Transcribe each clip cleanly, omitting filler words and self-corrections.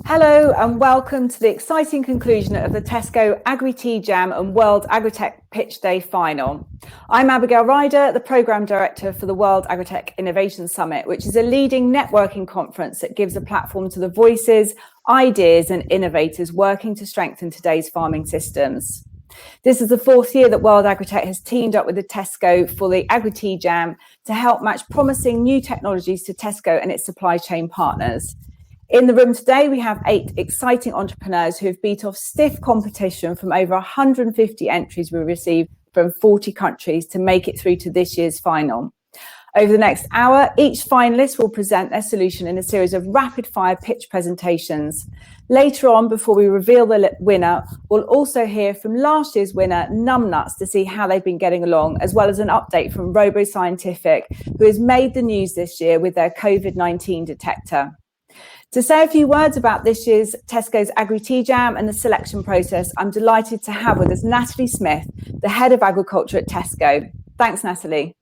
Hello and welcome to the exciting conclusion of the Tesco Agri Jam and World Agri-Tech Pitch Day final. I'm Abigail Ryder, the Programme Director for the World Agri-Tech Innovation Summit, which is a leading networking conference that gives a platform to the voices, ideas and innovators working to strengthen today's farming systems. This is the fourth year that World Agri-Tech has teamed up with the Tesco for the Agri Jam to help match promising new technologies to Tesco and its supply chain partners. In the room today, we have 8 exciting entrepreneurs who have beat off stiff competition from over 150 entries we received from 40 countries to make it through to this year's final. Over the next hour, each finalist will present their solution in a series of rapid-fire pitch presentations. Later on, before we reveal the winner, we'll also hear from last year's winner, NumNuts, to see how they've been getting along, as well as an update from Robo Scientific, who has made the news this year with their COVID-19 detector. To say a few words about this year's Tesco's Agri Jam and the selection process, I'm delighted to have with us Natalie Smith, the Head of Agriculture at Tesco. Thanks, Natalie.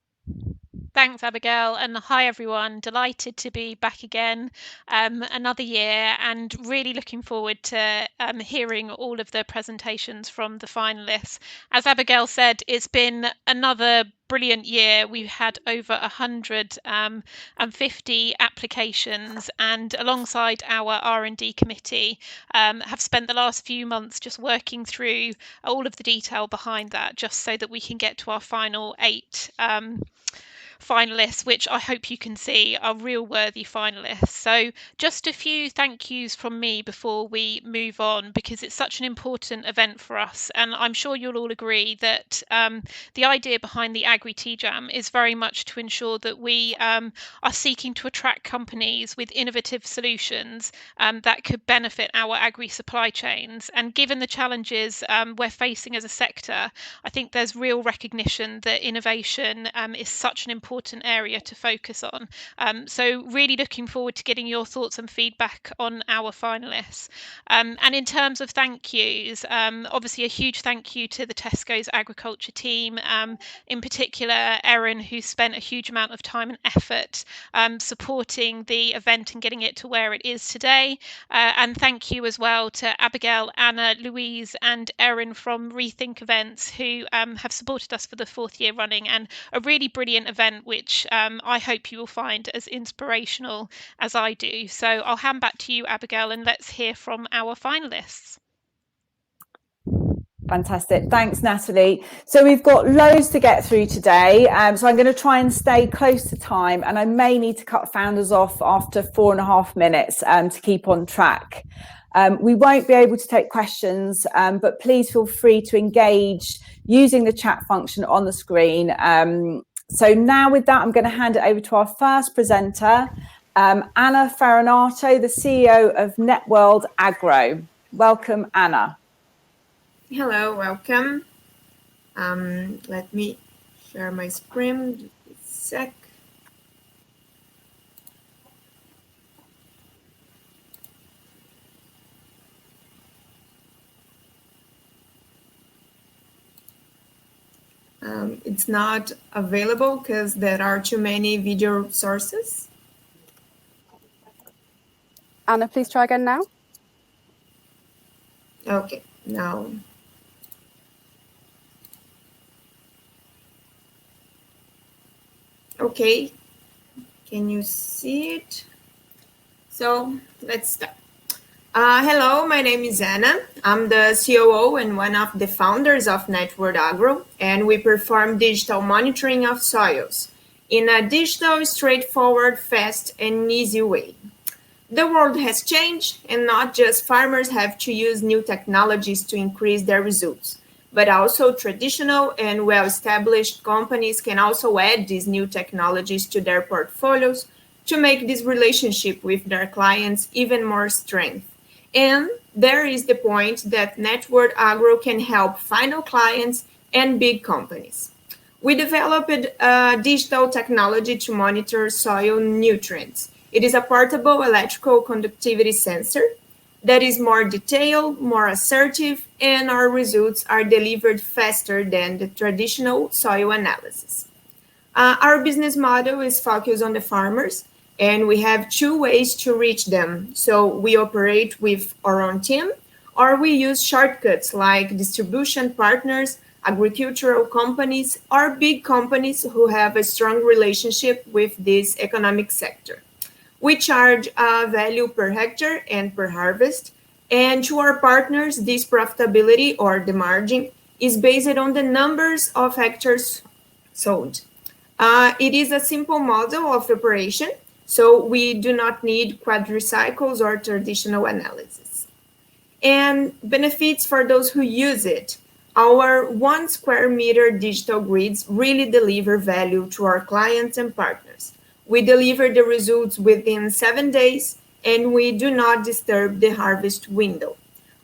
Thanks, Abigail, and hi everyone. Delighted to be back again another year and really looking forward to hearing all of the presentations from the finalists. As Abigail said, it's been another brilliant year. We've had over 150 applications, and alongside our R&D committee have spent the last few months just working through all of the detail behind that, just so that we can get to our final 8 finalists, which I hope you can see are real worthy finalists. So just a few thank yous from me before we move on, because it's such an important event for us, and I'm sure you'll all agree that the idea behind the Agri Jam is very much to ensure that we are seeking to attract companies with innovative solutions that could benefit our agri supply chains. And given the challenges we're facing as a sector, I think there's real recognition that innovation is such an important area to focus on. So really looking forward to getting your thoughts and feedback on our finalists. And in terms of thank yous, obviously a huge thank you to the Tesco's agriculture team, in particular Erin, who spent a huge amount of time and effort supporting the event and getting it to where it is today. And thank you as well to Abigail, Anna, Louise and Erin from Rethink Events, who have supported us for the 4th year running, and a really brilliant event which I hope you will find as inspirational as I do. So I'll hand back to you, Abigail, and let's hear from our finalists. Fantastic. Thanks, Natalie. So we've got loads to get through today. So I'm going to try and stay close to time, and I may need to cut founders off after 4.5 minutes to keep on track. We won't be able to take questions, but please feel free to engage using the chat function on the screen. So now with that, I'm going to hand it over to our first presenter, Anna Farinato, the CEO of Netword Agro. Welcome, Anna. Hello, welcome. Let me share my screen. Just a sec. It's not available because there are too many video sources. Anna, please try again now. Okay, now. Okay, can you see it? So let's start. Hello, my name is Anna. I'm the COO and one of the founders of Netword Agro, and we perform digital monitoring of soils in a digital, straightforward, fast, and easy way. The world has changed, and not just farmers have to use new technologies to increase their results, but also traditional and well-established companies can also add these new technologies to their portfolios to make this relationship with their clients even more strength. And there is the point that Netword Agro can help final clients and big companies. We developed digital technology to monitor soil nutrients. It is a portable electrical conductivity sensor that is more detailed, more assertive, and our results are delivered faster than the traditional soil analysis. Our business model is focused on the farmers, and we have two ways to reach them. So we operate with our own team, or we use shortcuts like distribution partners, agricultural companies, or big companies who have a strong relationship with this economic sector. We charge a value per hectare and per harvest, and to our partners, this profitability or the margin is based on the numbers of hectares sold. It is a simple model of operation, so we do not need quadricycles or traditional analysis. And benefits for those who use it. Our 1 square meter digital grids really deliver value to our clients and partners. We deliver the results within 7 days, and we do not disturb the harvest window.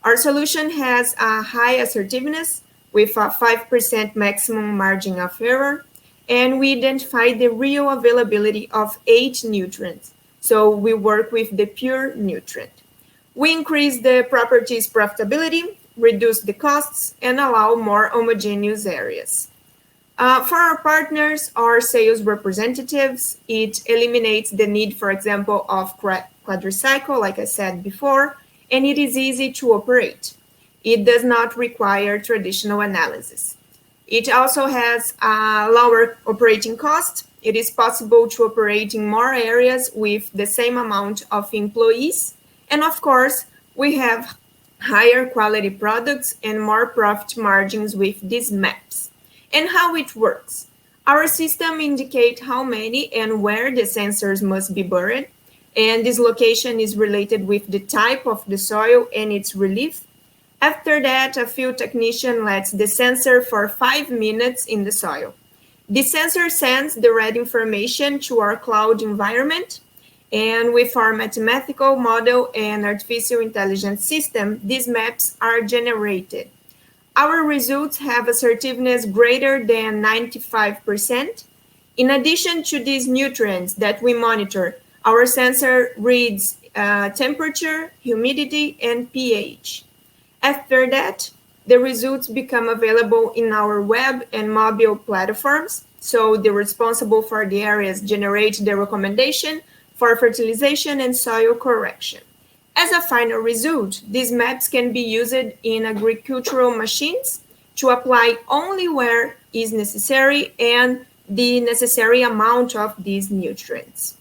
Our solution has a high assertiveness with a 5% maximum margin of error, and we identify the real availability of 8 nutrients. So we work with the pure nutrient. We increase the property's profitability, reduce the costs, and allow more homogeneous areas. For our partners or sales representatives, it eliminates the need, for example, of quadricycle, like I said before, and it is easy to operate. It does not require traditional analysis. It also has a lower operating cost. It is possible to operate in more areas with the same amount of employees. And of course, we have higher quality products and more profit margins with these maps. And how it works. Our system indicates how many and where the sensors must be buried, and this location is related with the type of the soil and its relief. After that, a field technician lets the sensor for 5 minutes in the soil. The sensor sends the red information to our cloud environment, and with our mathematical model and artificial intelligence system, these maps are generated. Our results have assertiveness greater than 95%. In addition to these nutrients that we monitor, our sensor reads temperature, humidity, and pH. After that, the results become available in our web and mobile platforms, so the responsible for the areas generate the recommendation for fertilization and soil correction. As a final result, these maps can be used in agricultural machines to apply only where is necessary and the necessary amount of these nutrients.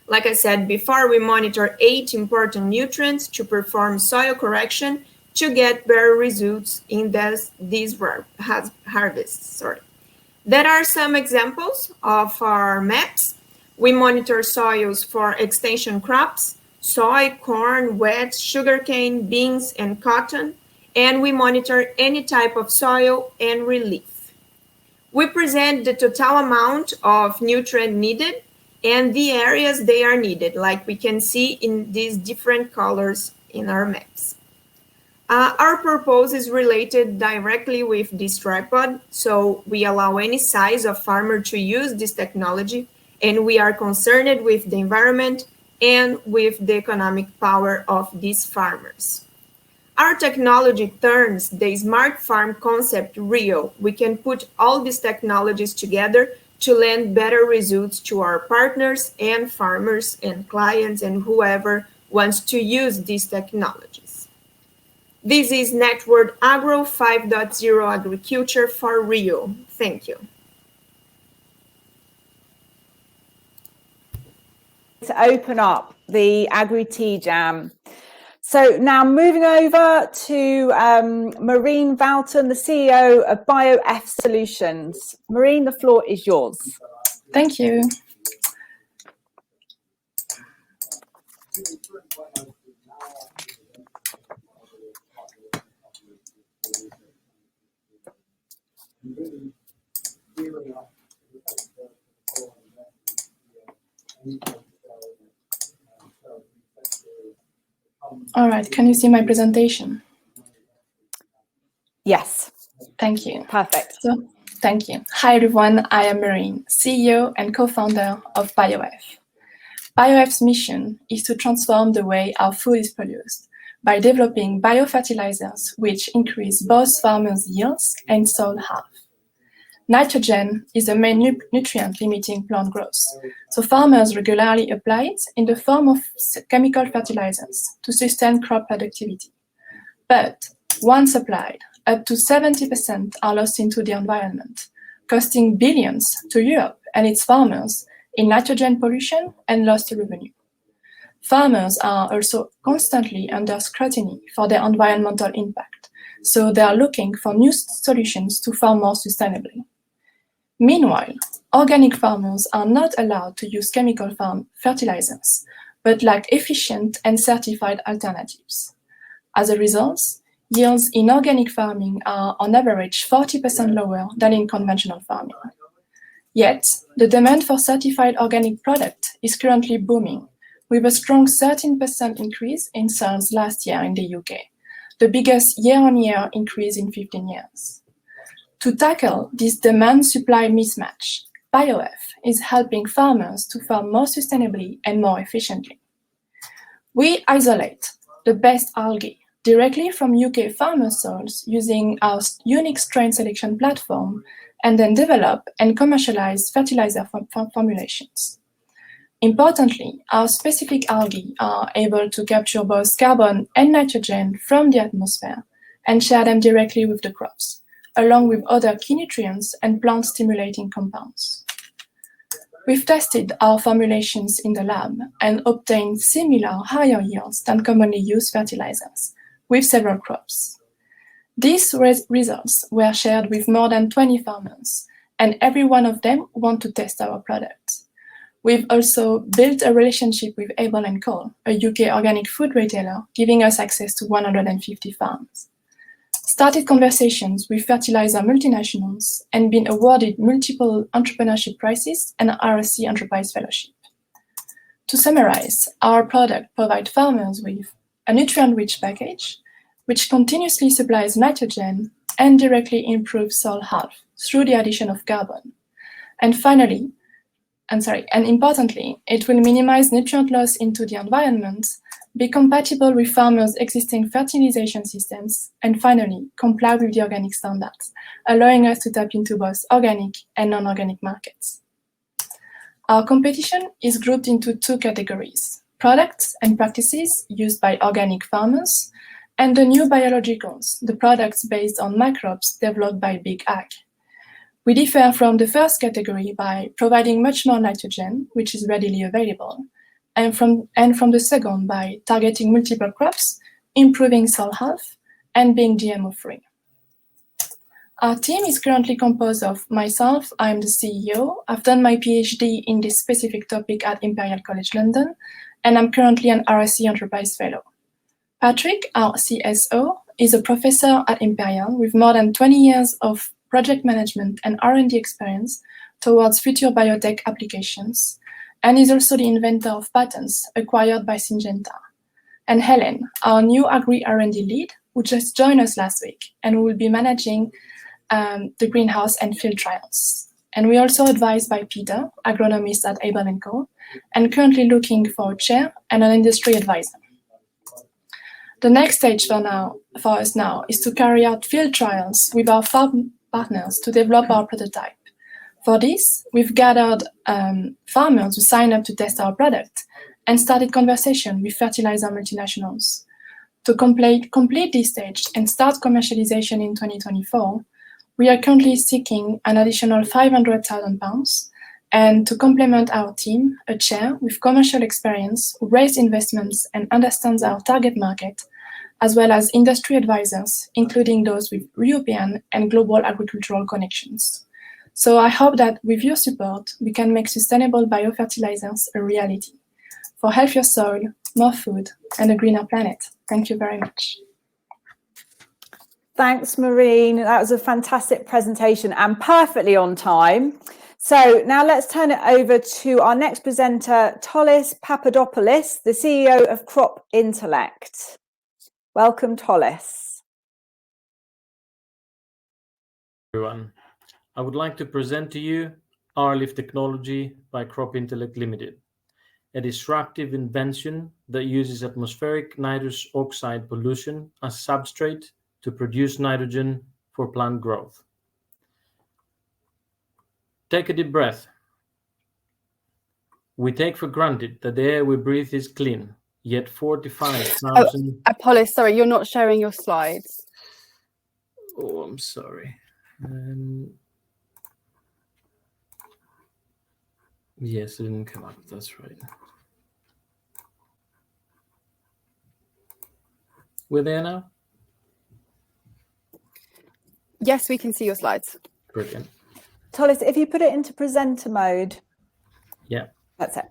Like I said before, we monitor 8 important nutrients to perform soil correction to get better results in these harvests. There are some examples of our maps. We monitor soils for extension crops, soy, corn, wheat, sugarcane, beans, and cotton, and we monitor any type of soil and relief. We present the total amount of nutrient needed and the areas they are needed, like we can see in these different colors in our maps. Our purpose is related directly with this tripod, so we allow any size of farmer to use this technology, and we are concerned with the environment and with the economic power of these farmers. Our technology turns the smart farm concept real. We can put all these technologies together to lend better results to our partners and farmers and clients and whoever wants to use these technologies. This is Netword Agro 5.0 Agriculture for Real. Thank you. To open up the Agri-Tea Jam. So now moving over to Maureen Valton, the CEO of Bioef Solutions. Maureen, the floor is yours. Thank you. All right, can you see my presentation? Yes. Thank you. Perfect. So, thank you. Hi, everyone. I am Maureen, CEO and co-founder of Bioef. Bioef's mission is to transform the way our food is produced by developing biofertilizers which increase both farmers' yields and soil health. nitrogen is the main nutrient limiting plant growth. So farmers regularly apply it in the form of chemical fertilizers to sustain crop productivity. But once applied, up to 70% are lost into the environment, costing billions to Europe and its farmers in nitrogen pollution and lost revenue. Farmers are also constantly under scrutiny for their environmental impact, so they are looking for new solutions to farm more sustainably. Meanwhile, organic farmers are not allowed to use chemical farm fertilizers, but lack efficient and certified alternatives. As a result, yields in organic farming are on average 40% lower than in conventional farming. Yet, the demand for certified organic product is currently booming, with a strong 13% increase in sales last year in the UK, the biggest year-on-year increase in 15 years. To tackle this demand-supply mismatch, Bioef is helping farmers to farm more sustainably and more efficiently. We isolate the best algae directly from UK farmer soils using our unique strain selection platform, and then develop and commercialize fertilizer formulations. Importantly, our specific algae are able to capture both carbon and nitrogen from the atmosphere and share them directly with the crops, along with other key nutrients and plant-stimulating compounds. We've tested our formulations in the lab and obtained similar higher yields than commonly used fertilizers, with several crops. These results were shared with more than 20 farmers, and every one of them want to test our product. We've also built a relationship with Adele & Co, a UK organic food retailer, giving us access to 150 farms. Started conversations with fertilizer multinationals and been awarded multiple entrepreneurship prizes and RSC Enterprise Fellowship. To summarize, our product provides farmers with a nutrient-rich package, which continuously supplies nitrogen and directly improves soil health through the addition of carbon. And importantly, it will minimize nutrient loss into the environment, be compatible with farmers' existing fertilization systems, and finally, comply with the organic standards, allowing us to tap into both organic and non-organic markets. Our competition is grouped into two categories: products and practices used by organic farmers, and the new biologicals, the products based on microbes developed by Big Ag. We differ from the first category by providing much more nitrogen, which is readily available, and from the second by targeting multiple crops, improving soil health, and being GMO-free. Our team is currently composed of myself, I'm the CEO, I've done my PhD in this specific topic at Imperial College London, and I'm currently an RSC Enterprise Fellow. Patrick, our CSO, is a professor at Imperial with more than 20 years of project management and R&D experience towards future biotech applications, and is also the inventor of patents acquired by Syngenta. And Helen, our new Agri R&D lead, who just joined us last week, and who will be managing the greenhouse and field trials. And we're also advised by Peter, agronomist at Adele & Co, and currently looking for a chair and an industry advisor. The next stage for us now is to carry out field trials with our farm partners to develop our prototype. For this, we've gathered farmers who signed up to test our product and started conversation with fertilizer multinationals. To complete this stage and start commercialization in 2024, we are currently seeking an additional £500,000, and to complement our team, a chair with commercial experience who raised investments and understands our target market, as well as industry advisors, including those with European and global agricultural connections. So I hope that with your support, we can make sustainable biofertilizers a reality for healthier soil, more food, and a greener planet. Thank you very much. Thanks, Maureen. That was a fantastic presentation and perfectly on time. So now let's turn it over to our next presenter, Tollis Papadopoulos, the CEO of Crop Intellect. Welcome, Tollis. Everyone, I would like to present to you R-Leaf technology by Crop Intellect Limited, a disruptive invention that uses atmospheric nitrous oxide pollution as substrate to produce nitrogen for plant growth. Take a deep breath. We take for granted that the air we breathe is clean, yet 45,000... Apollos, sorry, you're not sharing your slides. Oh, I'm sorry. Yes, it didn't come up. That's right. We're there now? Yes, we can see your slides. Brilliant. Tollis, if you put it into presenter mode. Yeah. That's it.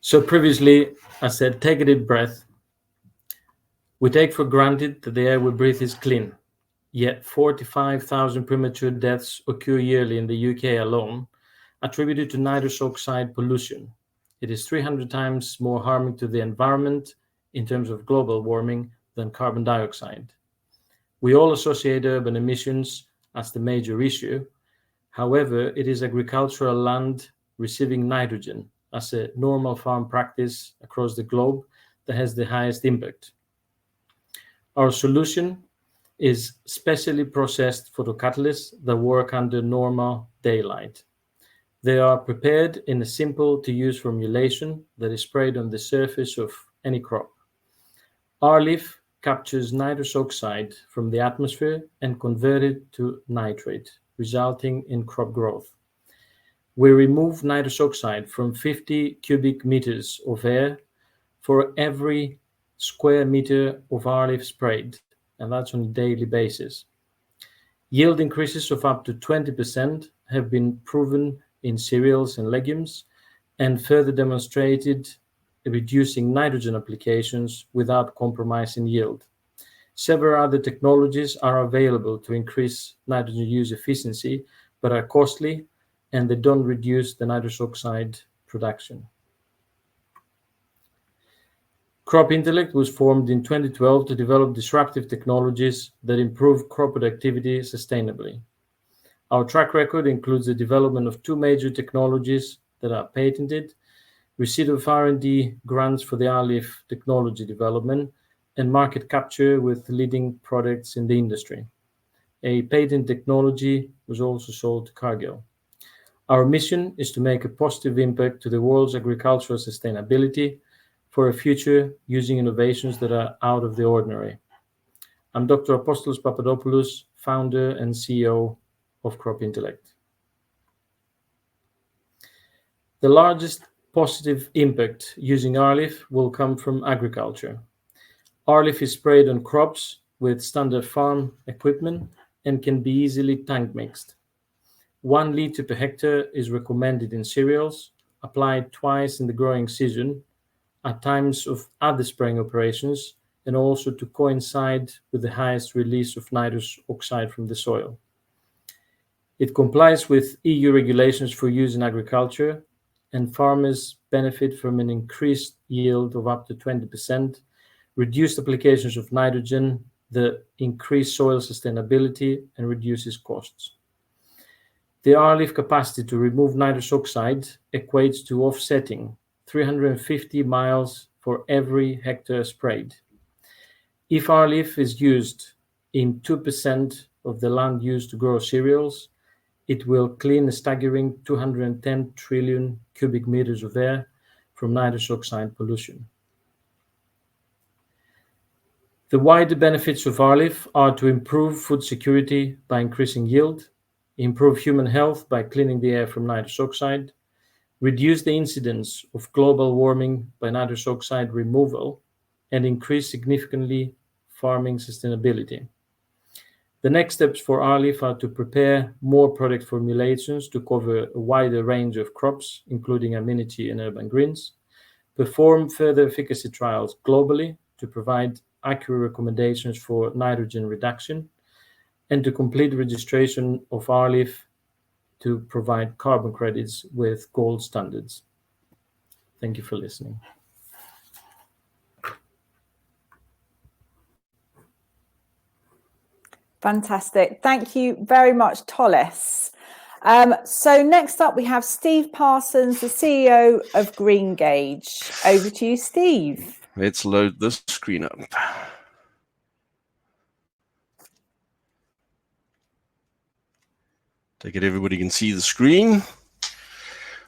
So previously, I said, take a deep breath. We take for granted that the air we breathe is clean, yet 45,000 premature deaths occur yearly in the UK alone, attributed to nitrous oxide pollution. It is 300 times more harming to the environment in terms of global warming than carbon dioxide. We all associate urban emissions as the major issue. However, it is agricultural land receiving nitrogen as a normal farm practice across the globe that has the highest impact. Our solution is specially processed photocatalysts that work under normal daylight. They are prepared in a simple-to-use formulation that is sprayed on the surface of any crop. Our leaf captures nitrous oxide from the atmosphere and converts it to nitrate, resulting in crop growth. We remove nitrous oxide from 50 cubic meters of air for every square meter of our leaf sprayed, and that's on a daily basis. Yield increases of up to 20% have been proven in cereals and legumes, and further demonstrated reducing nitrogen applications without compromising yield. Several other technologies are available to increase nitrogen use efficiency, but are costly and they don't reduce the nitrous oxide production. Crop Intellect was formed in 2012 to develop disruptive technologies that improve crop productivity sustainably. Our track record includes the development of two major technologies that are patented, receipt of R&D grants for the R-leaf technology development, and market capture with leading products in the industry. A patent technology was also sold to Cargill. Our mission is to make a positive impact to the world's agricultural sustainability for a future using innovations that are out of the ordinary. I'm Dr. Apostolos Papadopoulos, founder and CEO of Crop Intellect. The largest positive impact using R-leaf will come from agriculture. R-leaf is sprayed on crops with standard farm equipment and can be easily tank mixed. 1 liter per hectare is recommended in cereals, applied twice in the growing season, at times of other spraying operations, and also to coincide with the highest release of nitrous oxide from the soil. It complies with EU regulations for use in agriculture, and farmers benefit from an increased yield of up to 20%, reduced applications of nitrogen, the increased soil sustainability, and reduces costs. The R-leaf capacity to remove nitrous oxide equates to offsetting 350 miles for every hectare sprayed. If R-leaf is used in 2% of the land used to grow cereals, it will clean a staggering 210 trillion cubic meters of air from nitrous oxide pollution. The wider benefits of R-leaf are to improve food security by increasing yield, improve human health by cleaning the air from nitrous oxide, reduce the incidence of global warming by nitrous oxide removal, and increase significantly farming sustainability. The next steps for R-leaf are to prepare more product formulations to cover a wider range of crops, including amenity and urban greens, perform further efficacy trials globally to provide accurate recommendations for nitrogen reduction, and to complete registration of R-leaf to provide carbon credits with gold standards. Thank you for listening. Fantastic. Thank you very much, Tollis. So next up, we have Steve Parsons, the CEO of Greengage. Over to you, Steve. Let's load this screen up. Take it everybody can see the screen.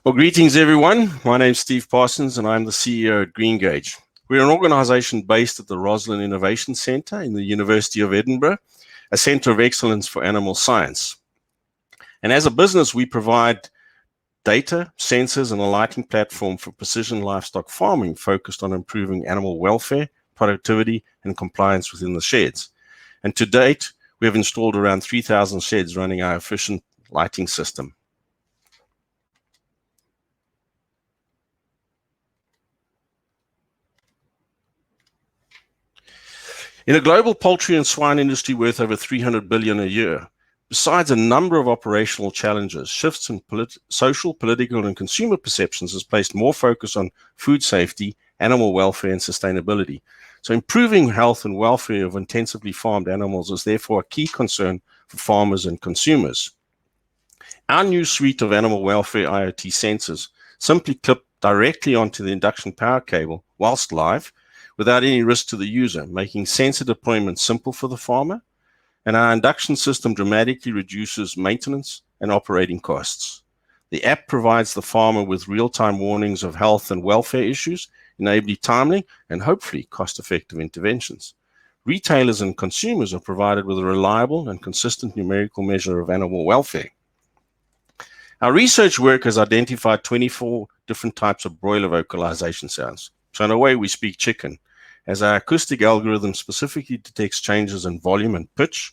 Well, greetings everyone. My name's Steve Parsons and I'm the CEO at Greengage. We're an organization based at the Roslin Innovation Centre in the University of Edinburgh, a centre of excellence for animal science. And as a business, we provide data, sensors, and a lighting platform for precision livestock farming focused on improving animal welfare, productivity, and compliance within the sheds. And to date, we have installed around 3,000 sheds running our efficient lighting system. In a global poultry and swine industry worth over 300 billion a year, besides a number of operational challenges, shifts in social, political, and consumer perceptions has placed more focus on food safety, animal welfare, and sustainability. So improving health and welfare of intensively farmed animals is therefore a key concern for farmers and consumers. Our new suite of animal welfare IoT sensors simply clip directly onto the induction power cable whilst live, without any risk to the user, making sensor deployment simple for the farmer. And our induction system dramatically reduces maintenance and operating costs. The app provides the farmer with real-time warnings of health and welfare issues, enabling timely and hopefully cost-effective interventions. Retailers and consumers are provided with a reliable and consistent numerical measure of animal welfare. Our research work has identified 24 different types of broiler vocalization sounds. So in a way, we speak chicken, as our acoustic algorithm specifically detects changes in volume and pitch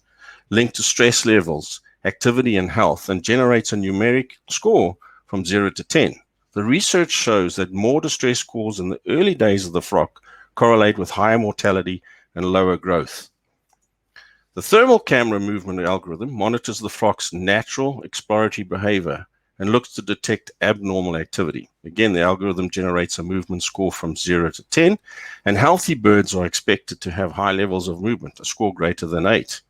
linked to stress levels, activity, and health, and generates a numeric score from 0 to 10. The research shows that more distress scores in the early days of the flock correlate with higher mortality and lower growth. The thermal camera movement algorithm monitors the flock's natural exploratory behavior and looks to detect abnormal activity. Again, the algorithm generates a movement score from 0 to 10, and healthy birds are expected to have high levels of movement, a score greater than 8,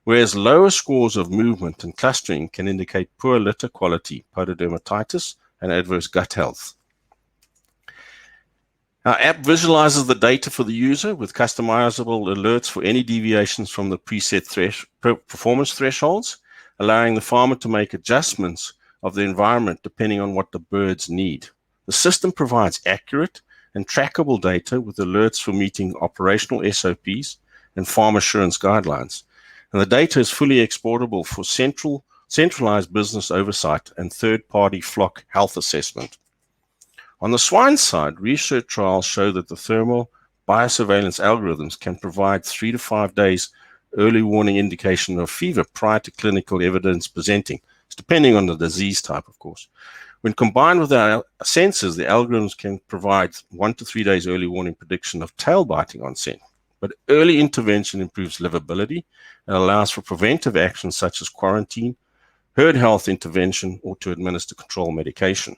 whereas lower scores of movement and clustering can indicate poor litter quality, pododermatitis, and adverse gut health. Our app visualizes the data for the user with customizable alerts for any deviations from the preset performance thresholds, allowing the farmer to make adjustments of the environment depending on what the birds need. The system provides accurate and trackable data with alerts for meeting operational SOPs and farm assurance guidelines. And the data is fully exportable for centralized business oversight and third-party flock health assessment. On the swine side, research trials show that the thermal biosurveillance algorithms can provide 3 to 5 days early warning indication of fever prior to clinical evidence presenting, depending on the disease type, of course. When combined with our sensors, the algorithms can provide 1 to 3 days early warning prediction of tail biting on scent. But early intervention improves livability and allows for preventive actions such as quarantine, herd health intervention, or to administer control medication.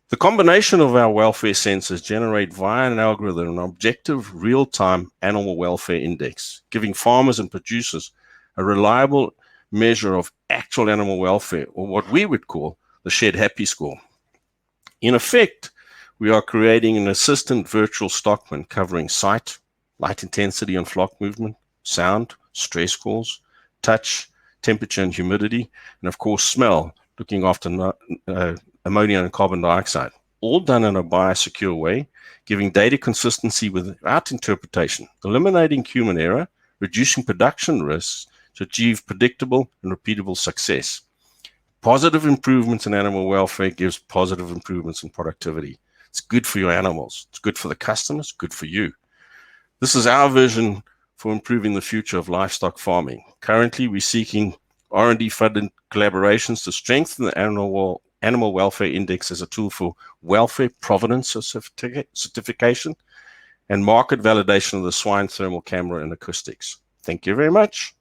The combination of our welfare sensors generate via an algorithm an objective real-time animal welfare index, giving farmers and producers a reliable measure of actual animal welfare, or what we would call the shed happy score. In effect, we are creating an assistant virtual stockman covering sight, light intensity and flock movement, sound, stress scores, touch, temperature and humidity, and of course smell, looking after ammonia and carbon dioxide, all done in a biosecure way, giving data consistency without interpretation, eliminating human error, reducing production risks, to achieve predictable and repeatable success. Positive improvements in animal welfare gives positive improvements in productivity. It's good for your animals. It's good for the customers, good for you. This is our vision for improving the future of livestock farming. Currently, we're seeking R&D funded collaborations to strengthen the animal welfare index as a tool for welfare provenance certification and market validation of the swine thermal camera and acoustics. Thank you very much.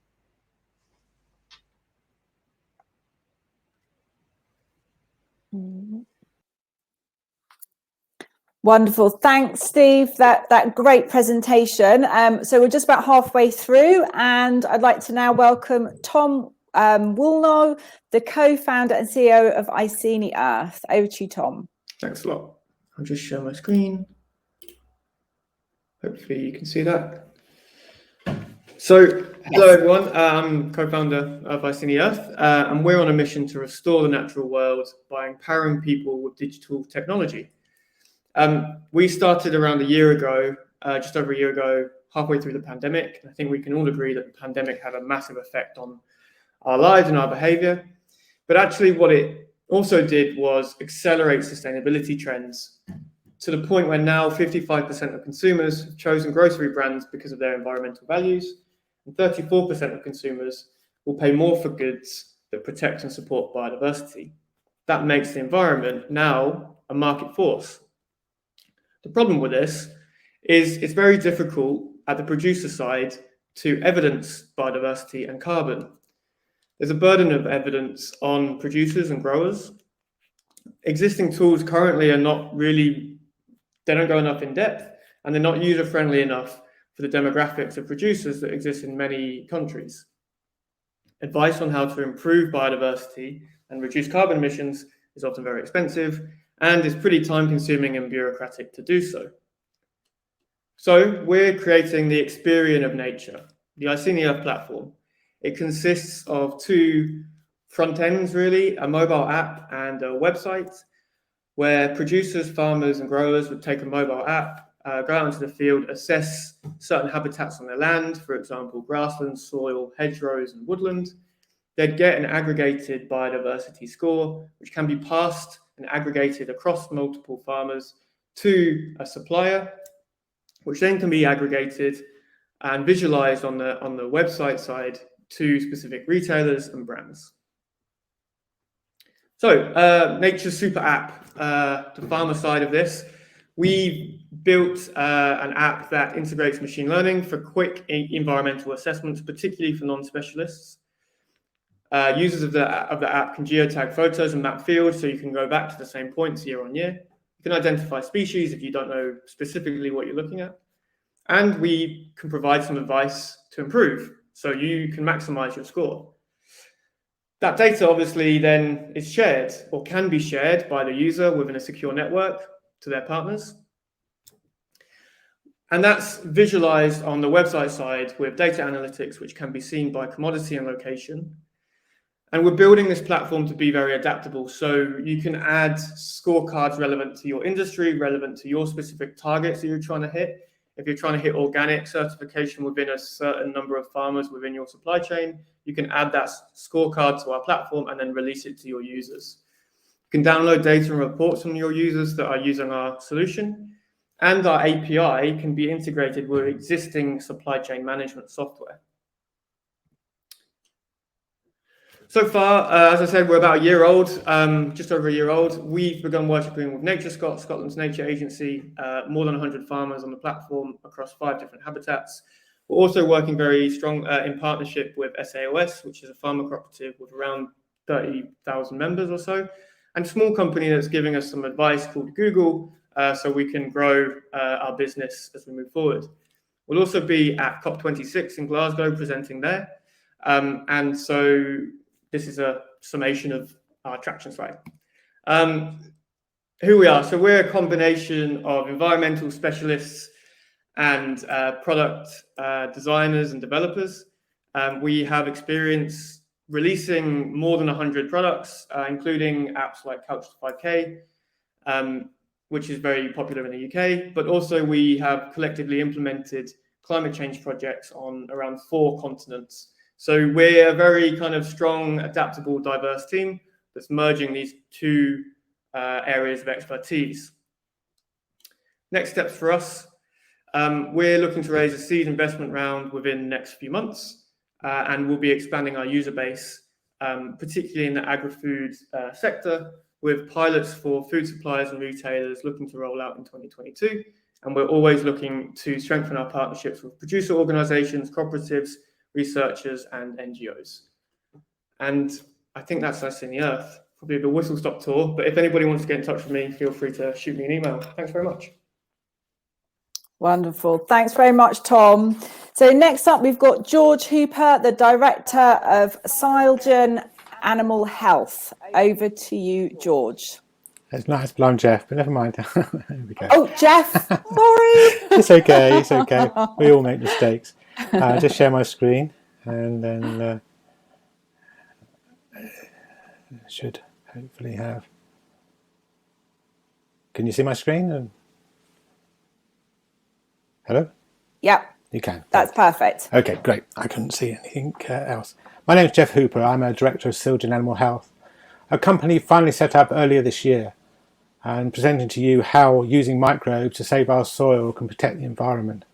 Wonderful. Thanks, Steve. That great presentation. So we're just about halfway through, and I'd like to now welcome Tom Woolnough, the co-founder and CEO of Iceni Earth. Over to you, Tom. Thanks a lot. I'll just share my screen. Hopefully you can see that. So, hello everyone, I'm co-founder of Iceni Earth, and we're on a mission to restore the natural world by empowering people with digital technology. We started around a year ago, just over a year ago, halfway through the pandemic. I think we can all agree that the pandemic had a massive effect on our lives and our behavior. But actually what it also did was accelerate sustainability trends to the point where now 55% of consumers have chosen grocery brands because of their environmental values, and 34% of consumers will pay more for goods that protect and support biodiversity. That makes the environment now a market force. The problem with this is it's very difficult at the producer side to evidence biodiversity and carbon. There's a burden of evidence on producers and growers. Existing tools currently are not really, they don't go enough in depth, and they're not user-friendly enough for the demographics of producers that exist in many countries. Advice on how to improve biodiversity and reduce carbon emissions is often very expensive and is pretty time-consuming and bureaucratic to do so. So we're creating the Experience of Nature, the Iceni Earth platform. It consists of two front ends, really, a mobile app and a website, where producers, farmers, and growers would take a mobile app, go out into the field, assess certain habitats on their land, for example, grassland, soil, hedgerows, and woodland. They'd get an aggregated biodiversity score, which can be passed and aggregated across multiple farmers to a supplier, which then can be aggregated and visualized on the website side to specific retailers and brands. So, Nature's Super App, the farmer side of this, we built an app that integrates machine learning for quick environmental assessments, particularly for non-specialists. Users of the app can geotag photos and map fields, so you can go back to the same points year on year. You can identify species if you don't know specifically what you're looking at. And we can provide some advice to improve, so you can maximize your score. That data obviously then is shared or can be shared by the user within a secure network to their partners. And that's visualized on the website side with data analytics, which can be seen by commodity and location. And we're building this platform to be very adaptable. So you can add scorecards relevant to your industry, relevant to your specific targets that you're trying to hit. If you're trying to hit organic certification within a certain number of farmers within your supply chain, you can add that scorecard to our platform and then release it to your users. You can download data and reports from your users that are using our solution, and our API can be integrated with existing supply chain management software. So far, as I said, we're about a year old, just over a year old. We've begun working with NatureScot, Scotland's nature agency, more than 100 farmers on the platform across 5 different habitats. We're also working very strong in partnership with SAOS, which is a farmer cooperative with around 30,000 members or so, and a small company that's giving us some advice called Google, so we can grow our business as we move forward. We'll also be at COP26 in Glasgow presenting there, and so this is a summation of our traction slide. Who we are. So we're a combination of environmental specialists and product designers and developers. We have experience releasing more than 100 products, including apps like Couch to 5K, which is very popular in the UK, but also we have collectively implemented climate change projects on around 4 continents. So we're a very kind of strong, adaptable, diverse team that's merging these 2 areas of expertise. Next steps for us, we're looking to raise a seed investment round within the next few months, and we'll be expanding our user base, particularly in the agri-food sector, with pilots for food suppliers and retailers looking to roll out in 2022. And we're always looking to strengthen our partnerships with producer organizations, cooperatives, researchers, and NGOs. And I think that's Iceni Earth. Probably the whistle-stop tour, but if anybody wants to get in touch with me, feel free to shoot me an email. Thanks very much. Wonderful. Thanks very much, Tom. So next up, we've got George Hooper, the Director of Sylgen Animal Health. Over to you, George. It's nice, but I'm Jeff, but never mind. There we go. Oh, Jeff, sorry. It's okay, it's okay. We all make mistakes. Just share my screen, and then should hopefully have. Can you see my screen? Hello? Yep. You can. That's perfect. Okay, great. I couldn't see anything else. My name is Jeff Hooper. I'm a director of Sylgen Animal Health, a company finally set up earlier this year, and presenting to you how using microbes to save our soil can protect the environment.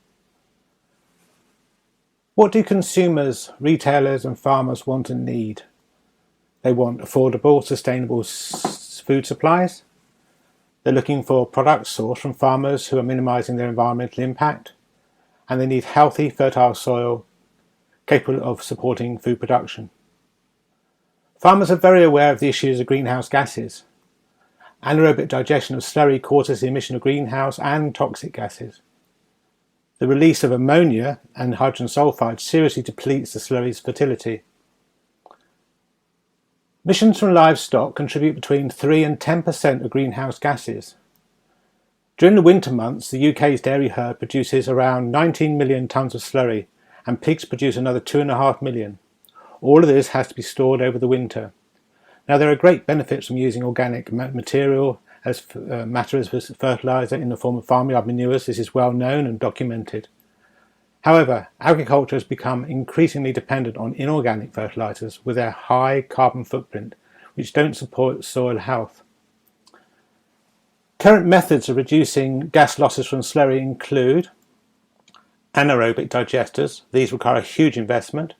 What do consumers, retailers and farmers want and need? They want affordable, sustainable food supplies. They're looking for products sourced from farmers who are minimising their environmental impact. And they need healthy, fertile soil capable of supporting food production. Farmers are very aware of the issues of greenhouse gases. Anaerobic digestion of slurry causes the emission of greenhouse and toxic gases. The release of ammonia and hydrogen sulfide seriously depletes the slurry's fertility. Emissions from livestock contribute between 3 and 10% of greenhouse gases. During the winter months, the UK's dairy herd produces around 19 million tonnes of slurry, and pigs produce another 2.5 million. All of this has to be stored over the winter. Now, there are great benefits from using organic material as matter as fertiliser in the form of farmyard manures. This is well known and documented. However, agriculture has become increasingly dependent on inorganic fertilisers with their high carbon footprint, which don't support soil health. Current methods of reducing gas losses from slurry include anaerobic digesters. These require a huge investment.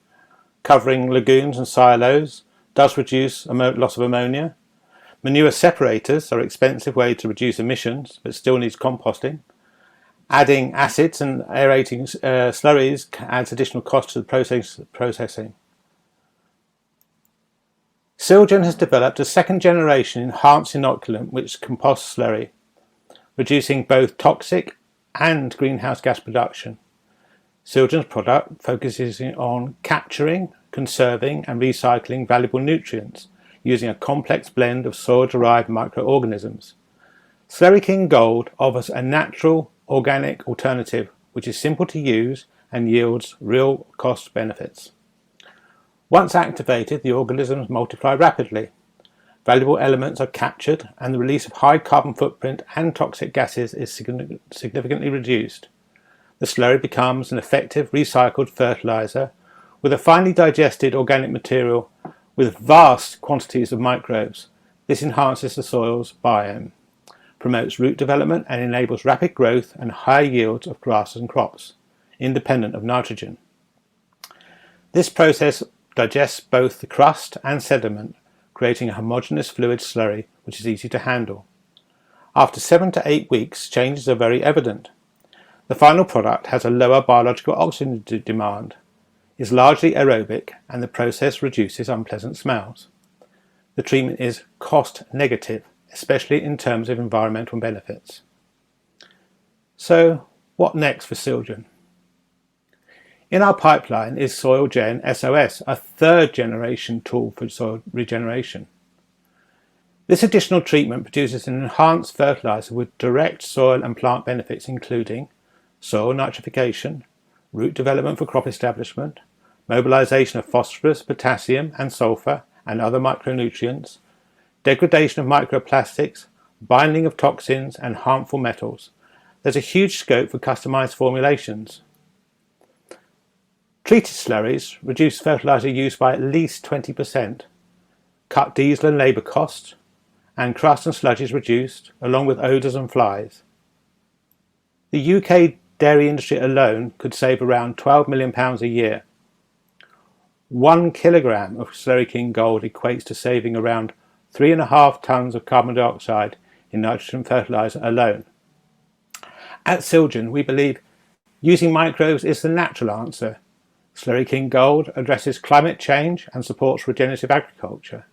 Covering lagoons and silos does reduce loss of ammonia. Manure separators are an expensive way to reduce emissions, but still needs composting. Adding acids and aerating slurries adds additional cost to the processing. Sylgen has developed a second-generation enhanced inoculant which composts slurry, reducing both toxic and greenhouse gas production. Sylgen's product focuses on capturing, conserving and recycling valuable nutrients using a complex blend of soil-derived microorganisms. Slurry King Gold offers a natural, organic alternative which is simple to use and yields real cost benefits. Once activated, the organisms multiply rapidly. Valuable elements are captured and the release of high carbon footprint and toxic gases is significantly reduced. The slurry becomes an effective recycled fertiliser with a finely digested organic material with vast quantities of microbes. This enhances the soil's biome, promotes root development and enables rapid growth and high yields of grasses and crops, independent of nitrogen. This process digests both the crust and sediment, creating a homogeneous fluid slurry which is easy to handle. After 7 to 8 weeks, changes are very evident. The final product has a lower biological oxygen demand, is largely aerobic, and the process reduces unpleasant smells. The treatment is cost negative, especially in terms of environmental benefits. So, what next for Sylgen? In our pipeline is SoilGen SOS, a third generation tool for soil regeneration. This additional treatment produces an enhanced fertiliser with direct soil and plant benefits including soil nitrification, root development for crop establishment, mobilisation of phosphorus, potassium and sulphur and other micronutrients, degradation of microplastics, binding of toxins and harmful metals. There's a huge scope for customised formulations. Treated slurries reduce fertiliser use by at least 20%, cut diesel and labour costs, and crust and sludge is reduced, along with odours and flies. The UK dairy industry alone could save around £12 million a year. 1 kilogram of Slurry King Gold equates to saving around 3.5 tonnes of carbon dioxide in nitrogen fertiliser alone. At Sylgen, we believe using microbes is the natural answer. Slurry King Gold addresses climate change and supports regenerative agriculture.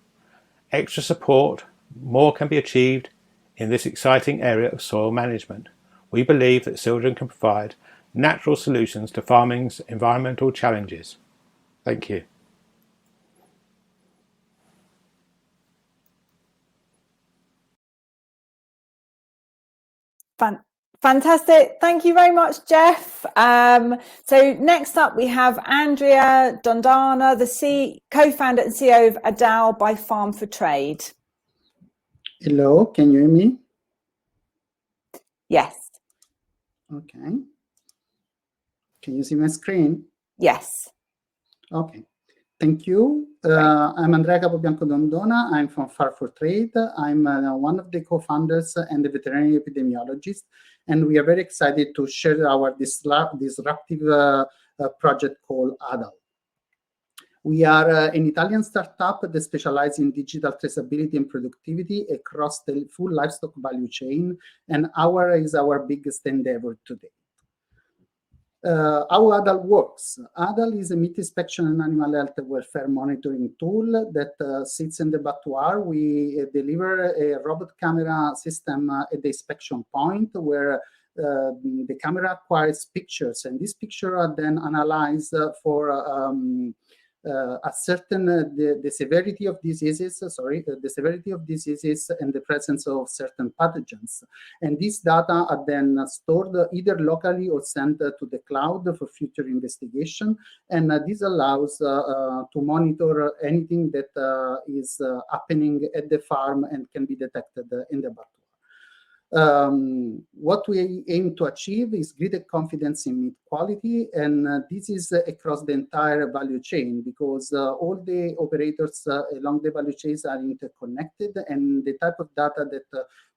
Extra support, more can be achieved in this exciting area of soil management. We believe that Sylgen can provide natural solutions to farming's environmental challenges. Thank you. Fantastic. Thank you very much, Jeff. So next up, we have Andrea Dondana, the co-founder and CEO of Adele by Farm for Trade. Hello, can you hear me? Yes. Okay. Can you see my screen? Yes. Okay. Thank you. I'm Andrea Capobianco Dondona. I'm from Farm for Trade. I'm one of the co-founders and the veterinary epidemiologist, and we are very excited to share our disruptive project called Adele. We are an Italian startup that specializes in digital traceability and productivity across the full livestock value chain, and is our biggest endeavor today. How Adele works. Adele is a meat inspection and animal health welfare monitoring tool that sits in the battoir. We deliver a robot camera system at the inspection point where the camera acquires pictures, and these pictures are then analyzed for a certain the severity of diseases. The severity of diseases and the presence of certain pathogens, and these data are then stored either locally or sent to the cloud for future investigation. And this allows to monitor anything that is happening at the farm and can be detected in the battoir. What we aim to achieve is greater confidence in meat quality, and this is across the entire value chain, because all the operators along the value chains are interconnected, and the type of data that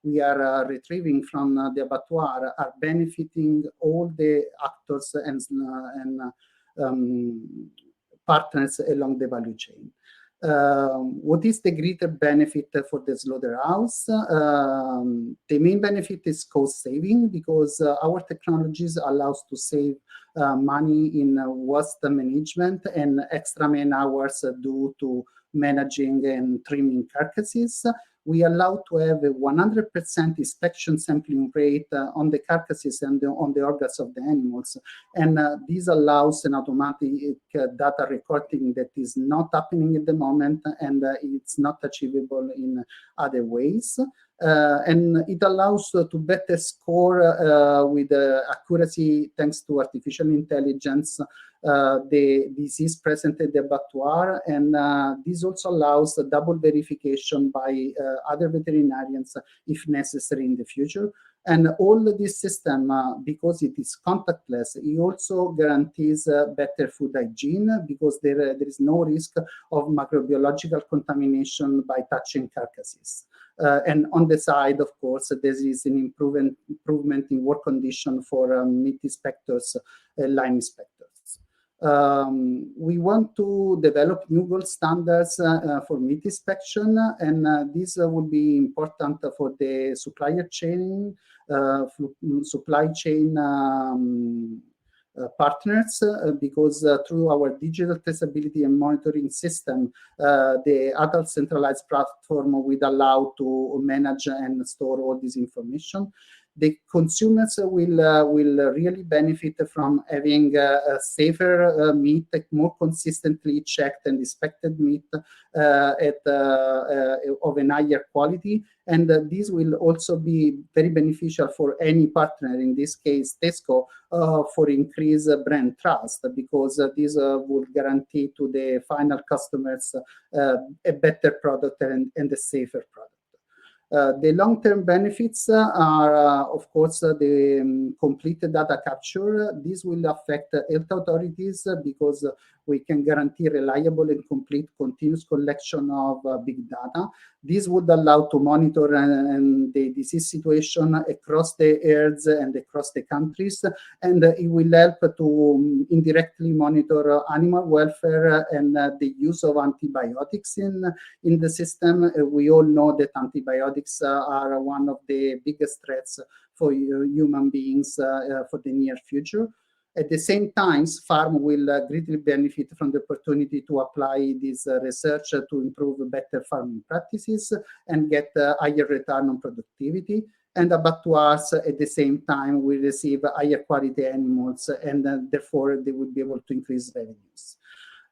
we are retrieving from the abattoir are benefiting all the actors and partners along the value chain. What is the greater benefit for the slaughterhouse? The main benefit is cost saving, because our technologies allow us to save money in waste management and extra man hours due to managing and trimming carcasses. We allow to have a 100% inspection sampling rate on the carcasses and on the organs of the animals. And this allows an automatic data recording that is not happening at the moment, and it's not achievable in other ways. And it allows to better score with accuracy, thanks to artificial intelligence, the disease present at the abattoir, and this also allows a double verification by other veterinarians if necessary in the future. And all this system, because it is contactless, it also guarantees better food hygiene, because there is no risk of microbiological contamination by touching carcasses. And on the side, of course, there is an improvement in work condition for meat inspectors, line inspectors. We want to develop new gold standards for meat inspection, and this will be important for the supply chain partners, because through our digital traceability and monitoring system, the adult centralized platform will allow to manage and store all this information. The consumers will really benefit from having a safer meat, more consistently checked and inspected meat of a higher quality. And this will also be very beneficial for any partner, in this case Tesco, for increased brand trust, because this will guarantee to the final customers a better product and a safer product. The long-term benefits are, of course, the complete data capture. This will affect health authorities, because we can guarantee reliable and complete continuous collection of big data. This would allow to monitor the disease situation across the herds and across the countries, and it will help to indirectly monitor animal welfare and the use of antibiotics in the system. We all know that antibiotics are one of the biggest threats for human beings for the near future. At the same time, farm will greatly benefit from the opportunity to apply this research to improve better farming practices and get higher return on productivity. And abattoirs at the same time will receive higher quality animals, and therefore they will be able to increase revenues.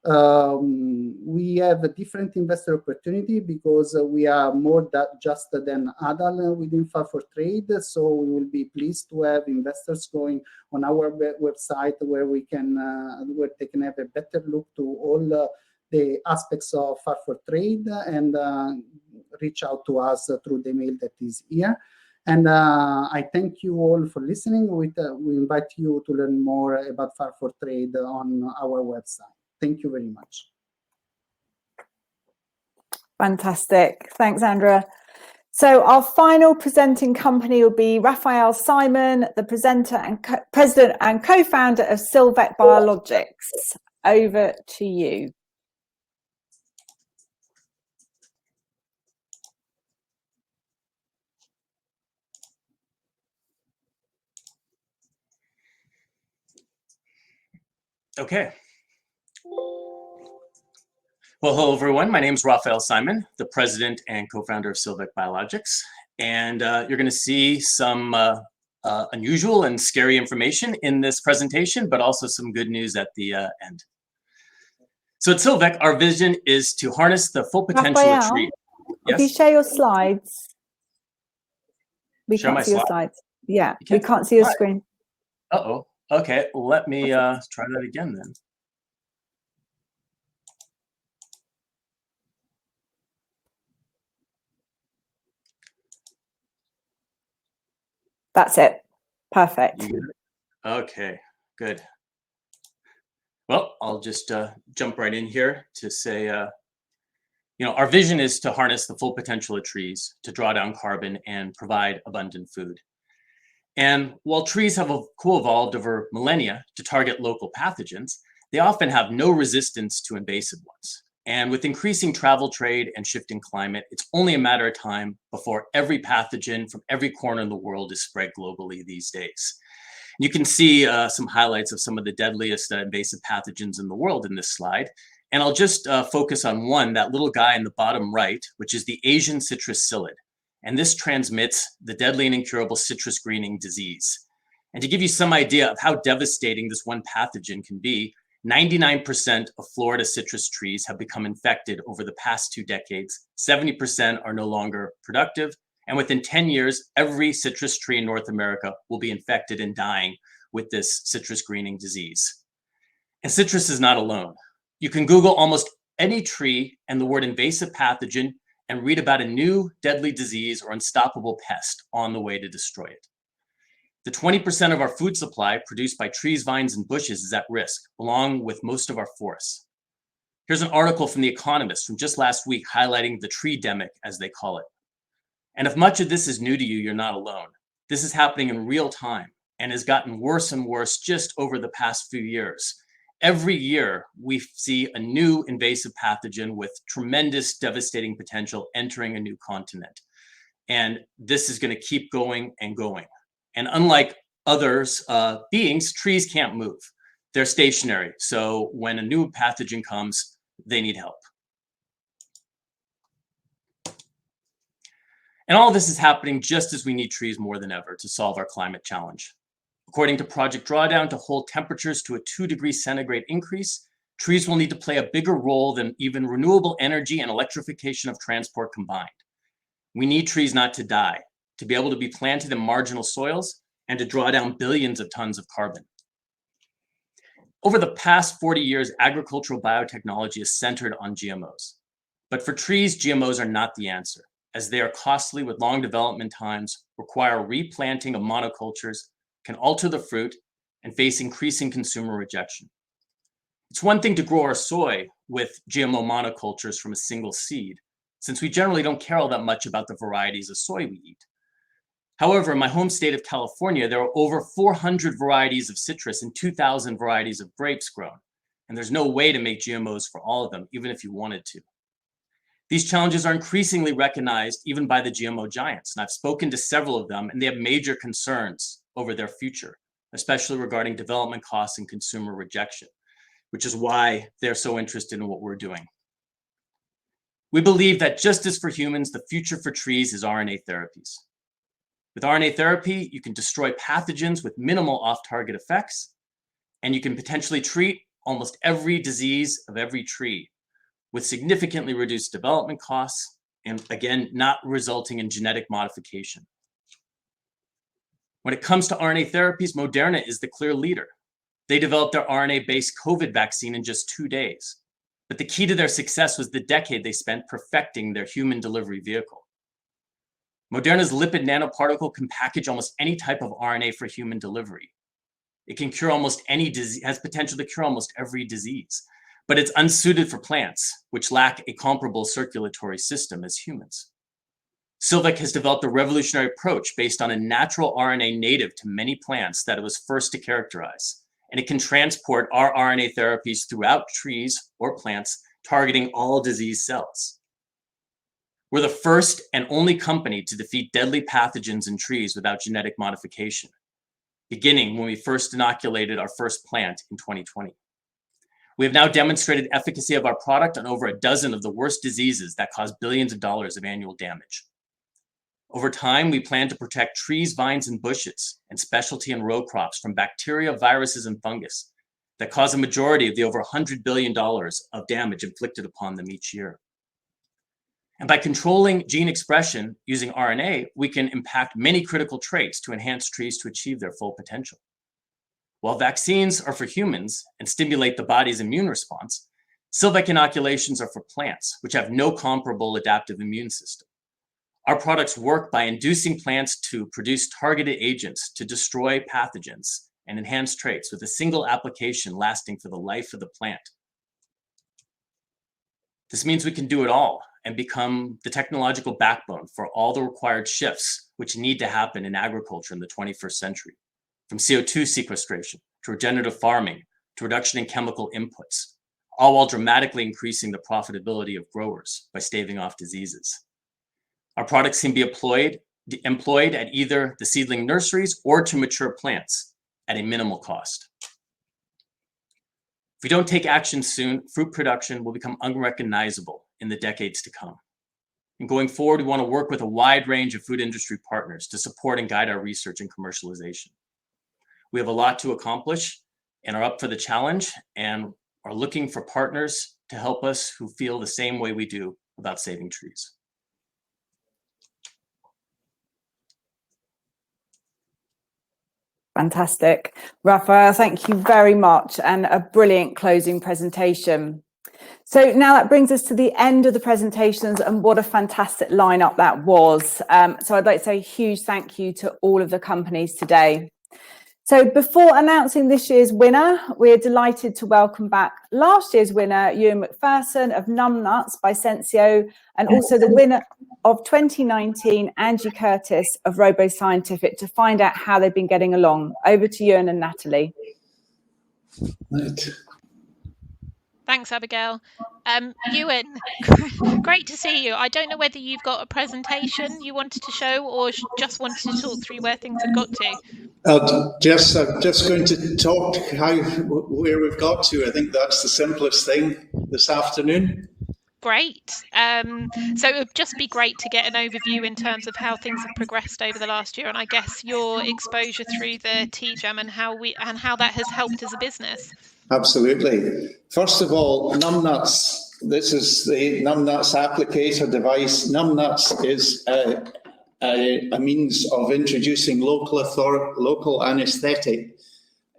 We have a different investor opportunity because we are more just than Adele within Far for Trade. So we will be pleased to have investors going on our website where we can where they can have a better look to all the aspects of Far for Trade and reach out to us through the mail that is here. And I thank you all for listening. We invite you to learn more about Far for Trade on our website. Thank you very much. Fantastic. Thanks, Andrea. So our final presenting company will be Raphael Simon, the presenter and president and co-founder of Silvec Biologics. Over to you. Okay. Well, hello, everyone. My name is Raphael Simon, the president and co-founder of Silvec Biologics. And you're going to see some unusual and scary information in this presentation, but also some good news at the end. So at Silvec, our vision is to harness the full potential Raphael, of trees. Yes? if you share your slides, we Share can't my see your slide? slides. Yeah, You we can't? can't see your Why? screen. Uh-oh. Okay, let me try that again then. That's it. Perfect. Okay, good. Well, I'll just jump right in here to say, you know, our vision is to harness the full potential of trees to draw down carbon and provide abundant food. And while trees have co-evolved over millennia to target local pathogens, they often have no resistance to invasive ones. And with increasing travel trade and shifting climate, it's only a matter of time before every pathogen from every corner in the world is spread globally these days. You can see some highlights of some of the deadliest invasive pathogens in the world in this slide. And I'll just focus on one, that little guy in the bottom right, which is the Asian citrus psyllid. And this transmits the deadly and incurable citrus greening disease. And to give you some idea of how devastating this one pathogen can be, 99% of Florida citrus trees have become infected over the past 2 decades. 70% are no longer productive. And within 10 years, every citrus tree in North America will be infected and dying with this citrus greening disease. And citrus is not alone. You can Google almost any tree and the word invasive pathogen and read about a new deadly disease or unstoppable pest on the way to destroy it. The 20% of our food supply produced by trees, vines, and bushes is at risk, along with most of our forests. Here's an article from The Economist from just last week highlighting the tree-demic, as they call it. And if much of this is new to you, you're not alone. This is happening in real time and has gotten worse and worse just over the past few years. Every year, we see a new invasive pathogen with tremendous devastating potential entering a new continent. And this is going to keep going and going. And unlike others, beings, trees can't move. They're stationary. So when a new pathogen comes, they need help. And all this is happening just as we need trees more than ever to solve our climate challenge. According to Project Drawdown, to hold temperatures to a 2 degrees centigrade increase, trees will need to play a bigger role than even renewable energy and electrification of transport combined. We need trees not to die, to be able to be planted in marginal soils, and to draw down billions of tons of carbon. Over the past 40 years, agricultural biotechnology is centered on GMOs. But for trees, GMOs are not the answer, as they are costly with long development times, require replanting of monocultures, can alter the fruit, and face increasing consumer rejection. It's one thing to grow our soy with GMO monocultures from a single seed, since we generally don't care all that much about the varieties of soy we eat. However, in my home state of California, there are over 400 varieties of citrus and 2,000 varieties of grapes grown, and there's no way to make GMOs for all of them, even if you wanted to. These challenges are increasingly recognized even by the GMO giants, and I've spoken to several of them, and they have major concerns over their future, especially regarding development costs and consumer rejection, which is why they're so interested in what we're doing. We believe that just as for humans, the future for trees is RNA therapies. With RNA therapy, you can destroy pathogens with minimal off-target effects, and you can potentially treat almost every disease of every tree with significantly reduced development costs and, again, not resulting in genetic modification. When it comes to RNA therapies, Moderna is the clear leader. They developed their RNA-based COVID vaccine in just 2 days. But the key to their success was the decade they spent perfecting their human delivery vehicle. Moderna's lipid nanoparticle can package almost any type of RNA for human delivery. It can cure almost any disease, has potential to cure almost every disease, but it's unsuited for plants, which lack a comparable circulatory system as humans. Silvec has developed a revolutionary approach based on a natural RNA native to many plants that it was first to characterize, and it can transport our RNA therapies throughout trees or plants, targeting all disease cells. We're the first and only company to defeat deadly pathogens in trees without genetic modification, beginning when we first inoculated our first plant in 2020. We have now demonstrated efficacy of our product on over a dozen of the worst diseases that cause billions of dollars of annual damage. Over time, we plan to protect trees, vines, and bushes, and specialty and row crops from bacteria, viruses, and fungus that cause a majority of the over $100 billion of damage inflicted upon them each year. And by controlling gene expression using RNA, we can impact many critical traits to enhance trees to achieve their full potential. While vaccines are for humans and stimulate the body's immune response, Silvec inoculations are for plants, which have no comparable adaptive immune system. Our products work by inducing plants to produce targeted agents to destroy pathogens and enhance traits with a single application lasting for the life of the plant. This means we can do it all and become the technological backbone for all the required shifts which need to happen in agriculture in the 21st century, from CO2 sequestration to regenerative farming to reduction in chemical inputs, all while dramatically increasing the profitability of growers by staving off diseases. Our products can be employed at either the seedling nurseries or to mature plants at a minimal cost. If we don't take action soon, fruit production will become unrecognizable in the decades to come. And going forward, we want to work with a wide range of food industry partners to support and guide our research and commercialization. We have a lot to accomplish and are up for the challenge and are looking for partners to help us who feel the same way we do about saving trees. Fantastic. Raphael, thank you very much, and a brilliant closing presentation. So now that brings us to the end of the presentations, and what a fantastic lineup that was. So I'd like to say a huge thank you to all of the companies today. So before announcing this year's winner, we're delighted to welcome back last year's winner, Ewan McPherson of NumNuts by Sensio, and also the winner of 2019, Angie Curtis of Robo Scientific, to find out how they've been getting along. Over to Ewan and Natalie. Right. Thanks, Abigail. Ewan, great to see you. I don't know whether you've got a presentation you wanted to show or just wanted to talk through where things had got to. I'm just going to talk where we've got to. I think that's the simplest thing this afternoon. Great. So it would just be great to get an overview in terms of how things have progressed over the last year, and I guess your exposure through the TGAM and how that has helped as a business. Absolutely. First of all, NumNuts. This is the NumNuts applicator device. NumNuts is a means of introducing local anaesthetic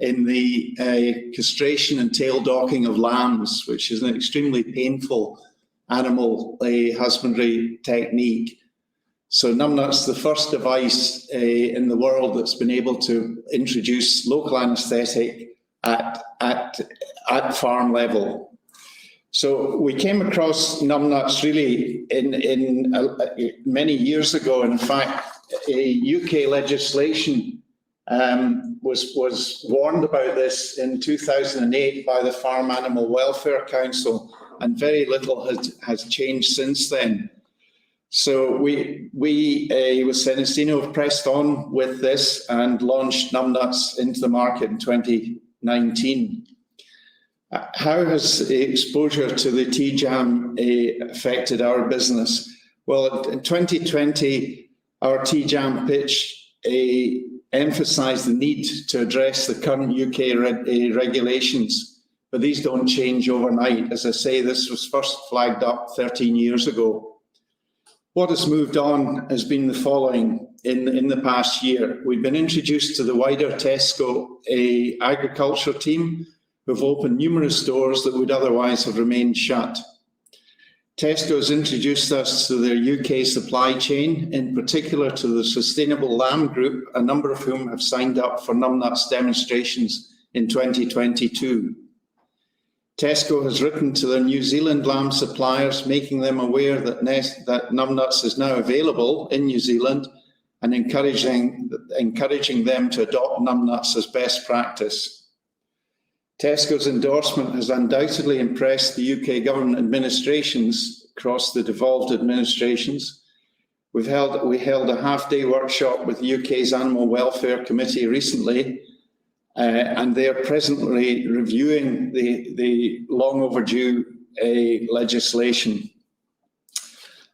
in the castration and tail docking of lambs, which is an extremely painful animal husbandry technique. So NumNuts is the first device in the world that's been able to introduce local anaesthetic at farm level. So we came across NumNuts really in many years ago. In fact, UK legislation was warned about this in 2008 by the Farm Animal Welfare Council, and very little has changed since then. So we with Senesino have pressed on with this and launched NumNuts into the market in 2019. How has exposure to the TGAM affected our business? Well, in 2020, our TGAM pitch emphasised the need to address the current UK regulations but these don't change overnight. As I say, this was first flagged up 13 years ago. What has moved on has been the following in the past year. We've been introduced to the wider Tesco agriculture team, who've opened numerous doors that would otherwise have remained shut. Tesco has introduced us to their UK supply chain, in particular to the Sustainable Lamb Group, a number of whom have signed up for NumNuts demonstrations in 2022. Tesco has written to their New Zealand lamb suppliers, making them aware that NumNuts is now available in New Zealand and encouraging them to adopt NumNuts as best practice. Tesco's endorsement has undoubtedly impressed the UK government administrations across the devolved administrations. We held a half-day workshop with the UK's Animal Welfare Committee recently, and they are presently reviewing the long overdue legislation.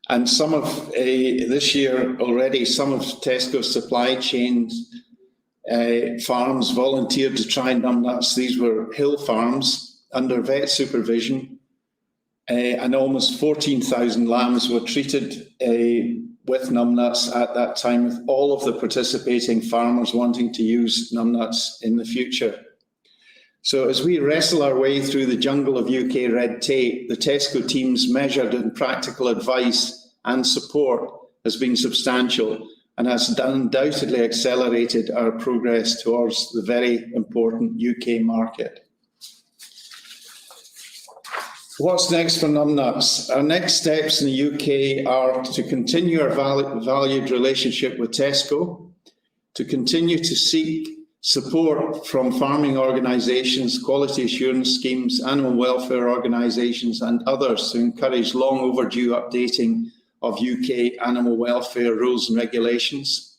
And some of this year already, some of Tesco's supply chains farms volunteered to try NumNuts. These were hill farms under vet supervision, and almost 14,000 lambs were treated with NumNuts at that time, with all of the participating farmers wanting to use NumNuts in the future. So as we wrestle our way through the jungle of UK red tape, the Tesco team's measured and practical advice and support has been substantial and has undoubtedly accelerated our progress towards the very important UK market. What's next for NumNuts? Our next steps in the UK are to continue our valued relationship with Tesco, to continue to seek support from farming organisations, quality assurance schemes, animal welfare organisations and others to encourage long overdue updating of UK animal welfare rules and regulations,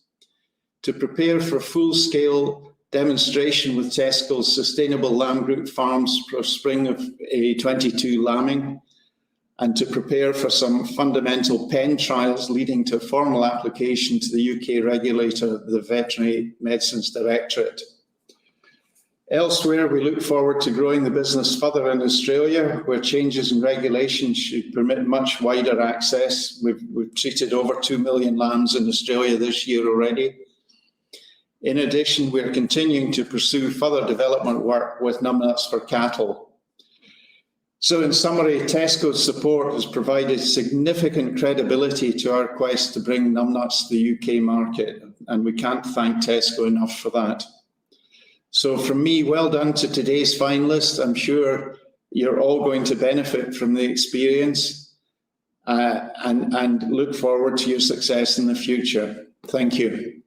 to prepare for full-scale demonstration with Tesco's Sustainable Lamb Group farms for spring of 22 lambing, and to prepare for some fundamental pen trials leading to formal application to the UK regulator, the Veterinary Medicines Directorate. Elsewhere, we look forward to growing the business further in Australia, where changes in regulation should permit much wider access. We've treated over 2 million lambs in Australia this year already. In addition, we're continuing to pursue further development work with NumNuts for cattle. So in summary, Tesco's support has provided significant credibility to our quest to bring NumNuts to the UK market, and we can't thank Tesco enough for that. So from me, well done to today's finalists. I'm sure you're all going to benefit from the experience and look forward to your success in the future. Thank you.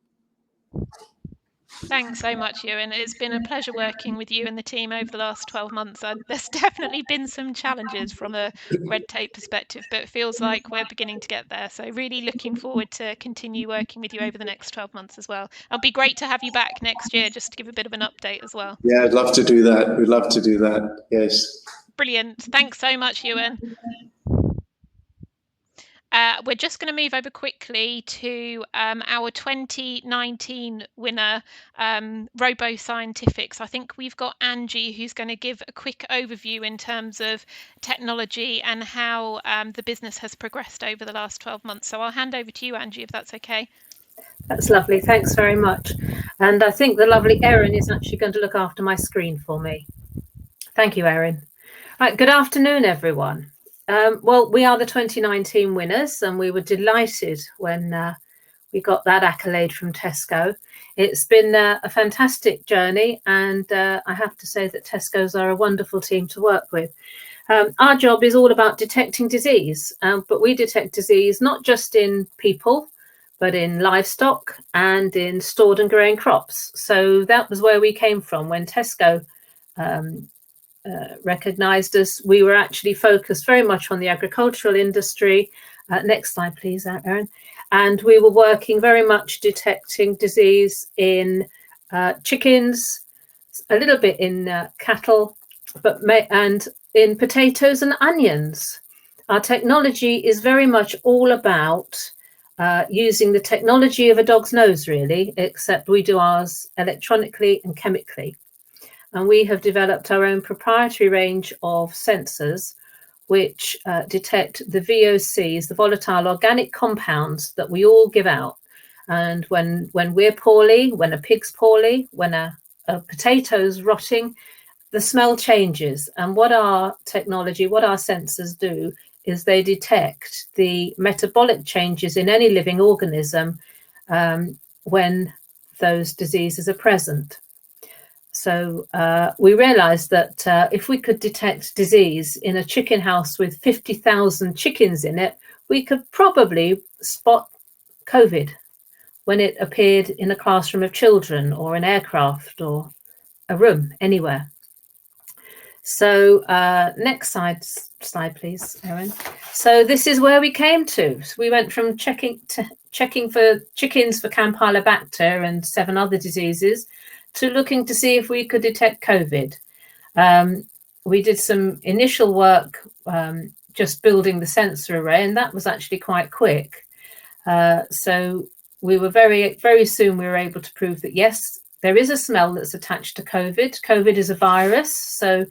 Thanks so much, Ewan. It's been a pleasure working with you and the team over the last 12 months. There's definitely been some challenges from a red tape perspective, but it feels like we're beginning to get there. So really looking forward to continue working with you over the next 12 months as well. It'll be great to have you back next year just to give a bit of an update as well. Yeah, I'd love to do that. We'd love to do that. Yes. Brilliant. Thanks so much, Ewan. We're just going to move over quickly to our 2019 winner, Robo Scientific. So I think we've got Angie, who's going to give a quick overview in terms of technology and how the business has progressed over the last 12 months. So I'll hand over to you, Angie, if that's okay. That's lovely. Thanks very much. And I think the lovely Erin is actually going to look after my screen for me. Thank you, Erin. Right, good afternoon, everyone. Well, we are the 2019 winners, and we were delighted when we got that accolade from Tesco. It's been a fantastic journey, and I have to say that Tesco's are a wonderful team to work with. Our job is all about detecting disease, but we detect disease not just in people, but in livestock and in stored and growing crops. So that was where we came from when Tesco recognised us. We were actually focused very much on the agricultural industry. Next slide, please, Erin. And we were working very much detecting disease in chickens, a little bit in cattle, and in potatoes and onions. Our technology is very much all about using the technology of a dog's nose, really, except we do ours electronically and chemically. and we have developed our own proprietary range of sensors which detect the VOCs, the volatile organic compounds that we all give out. And when we're poorly, when a pig's poorly, when a potato's rotting, the smell changes. And what our technology, what our sensors do is they detect the metabolic changes in any living organism when those diseases are present. So we realized that if we could detect disease in a chicken house with 50,000 chickens in it, we could probably spot COVID when it appeared in a classroom of children or an aircraft or a room anywhere. So next slide, please, Erin. So this is where we came to. So we went from checking for chickens for Campylobacter and 7 other diseases to looking to see if we could detect COVID. We did some initial work just building the sensor array, and that was actually quite quick. So we were very soon we were able to prove that yes, there is a smell that's attached to COVID. COVID is a virus, so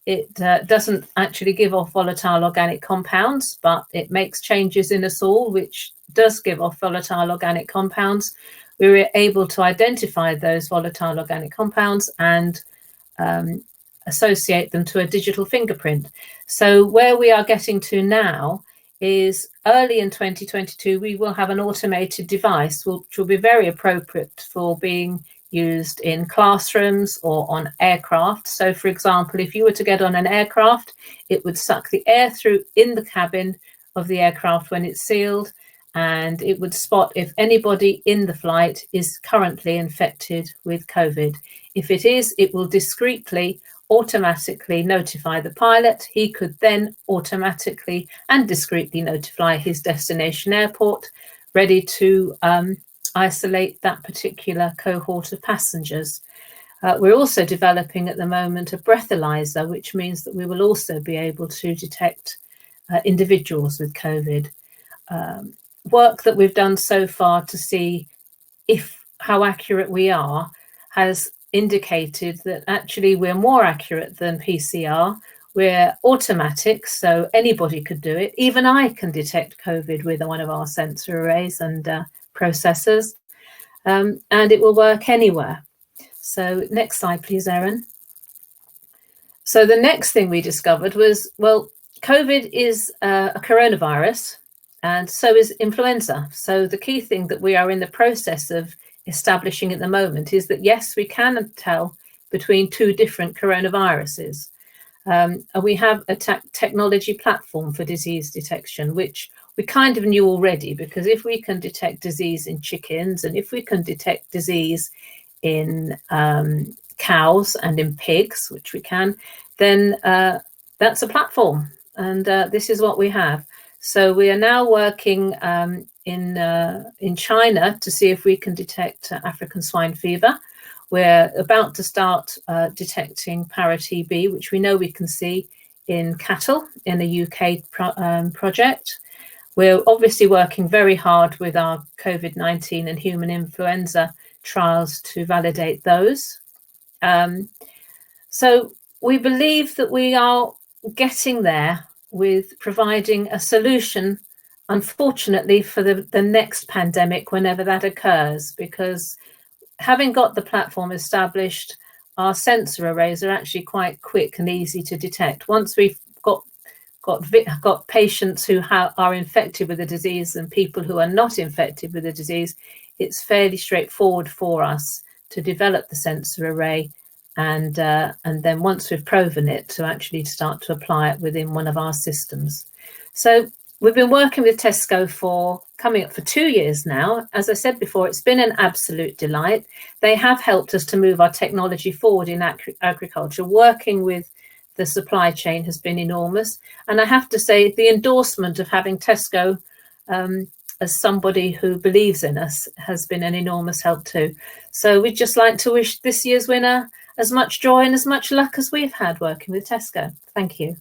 it doesn't actually give off volatile organic compounds, but it makes changes in us all, which does give off volatile organic compounds. We were able to identify those volatile organic compounds and associate them to a digital fingerprint. So where we are getting to now is early in 2022, we will have an automated device which will be very appropriate for being used in classrooms or on aircraft. So for example, if you were to get on an aircraft, it would suck the air through in the cabin of the aircraft when it's sealed, and it would spot if anybody in the flight is currently infected with COVID. If it is, it will discreetly, automatically notify the pilot. He could then automatically and discreetly notify his destination airport, ready to isolate that particular cohort of passengers. We're also developing at the moment a breathalyzer, which means that we will also be able to detect individuals with COVID. Work that we've done so far to see how accurate we are has indicated that actually we're more accurate than PCR. We're automatic, so anybody could do it. Even I can detect COVID with one of our sensor arrays and processors, and it will work anywhere. So next slide, please, Erin. So the next thing we discovered was, well, COVID is a coronavirus, and so is influenza. So the key thing that we are in the process of establishing at the moment is that, yes, we can tell between 2 different coronaviruses. And we have a technology platform for disease detection, which we kind of knew already, because if we can detect disease in chickens and if we can detect disease in cows and in pigs, which we can, then that's a platform. And this is what we have. So we are now working in China to see if we can detect African swine fever. We're about to start detecting para-TB, which we know we can see in cattle in a UK project. We're obviously working very hard with our COVID-19 and human influenza trials to validate those. So we believe that we are getting there with providing a solution, unfortunately, for the next pandemic, whenever that occurs, because having got the platform established, our sensor arrays are actually quite quick and easy to detect. Once we've got patients who are infected with the disease and people who are not infected with the disease, it's fairly straightforward for us to develop the sensor array, and then once we've proven it, to actually start to apply it within one of our systems. So we've been working with Tesco for coming up for 2 years now. As I said before, it's been an absolute delight. They have helped us to move our technology forward in agriculture. Working with the supply chain has been enormous. And I have to say, the endorsement of having Tesco as somebody who believes in us has been an enormous help too. So we'd just like to wish this year's winner as much joy and as much luck as we've had working with Tesco. Thank you.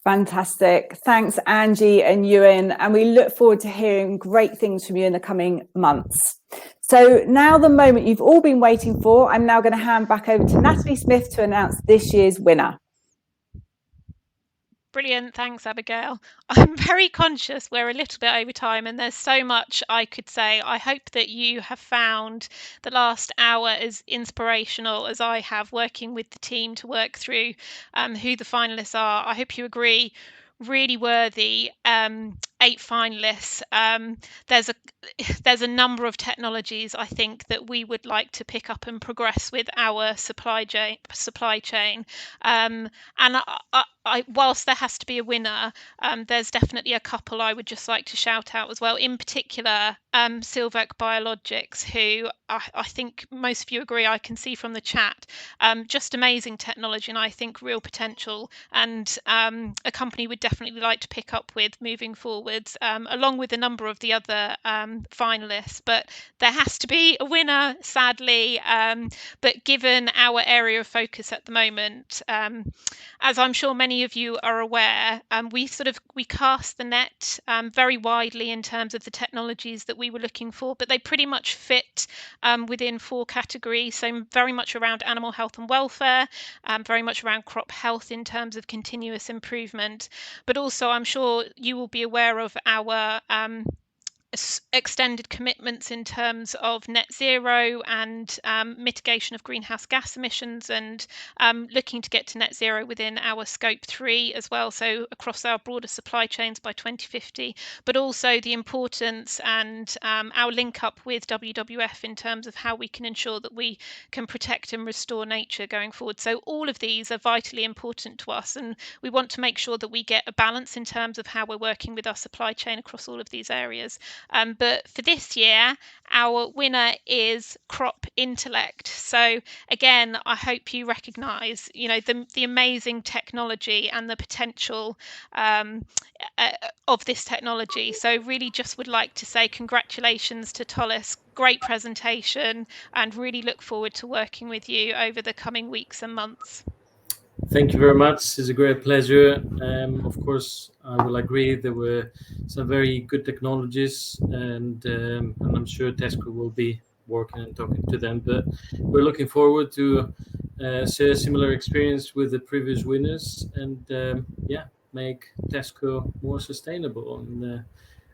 Fantastic. Thanks, Angie and Ewan. And we look forward to hearing great things from you in the coming months. So now the moment you've all been waiting for, I'm now going to hand back over to Natalie Smith to announce this year's winner. Brilliant, thanks Abigail. I'm very conscious we're a little bit over time and there's so much I could say. I hope that you have found the last hour as inspirational as I have, working with the team to work through who the finalists are. I hope you agree, really worthy 8 finalists. There's a number of technologies I think that we would like to pick up and progress with our supply chain. And whilst there has to be a winner, there's definitely a couple I would just like to shout out as well. In particular, Silvec Biologics, who I think most of you agree, I can see from the chat, just amazing technology and I think real potential, and a company we'd definitely like to pick up with moving forwards, along with a number of the other finalists. But there has to be a winner, sadly, but given our area of focus at the moment, as I'm sure many of you are aware, we cast the net very widely in terms of the technologies that we were looking for, but they pretty much fit within 4 categories. So very much around animal health and welfare, very much around crop health in terms of continuous improvement, but also I'm sure you will be aware of our extended commitments in terms of net zero and mitigation of greenhouse gas emissions, and looking to get to net zero within our scope 3 as well, so across our broader supply chains by 2050, but also the importance and our link up with WWF in terms of how we can ensure that we can protect and restore nature going forward. So all of these are vitally important to us, and we want to make sure that we get a balance in terms of how we're working with our supply chain across all of these areas. But for this year, our winner is Crop Intellect. So again, I hope you recognise, the amazing technology and the potential of this technology. So really just would like to say congratulations to Tollis. Great presentation, and really look forward to working with you over the coming weeks and months. Thank you very much. It's a great pleasure. Of course, I will agree there were some very good technologies, and I'm sure Tesco will be working and talking to them. But we're looking forward to share a similar experience with the previous winners, and make Tesco more sustainable and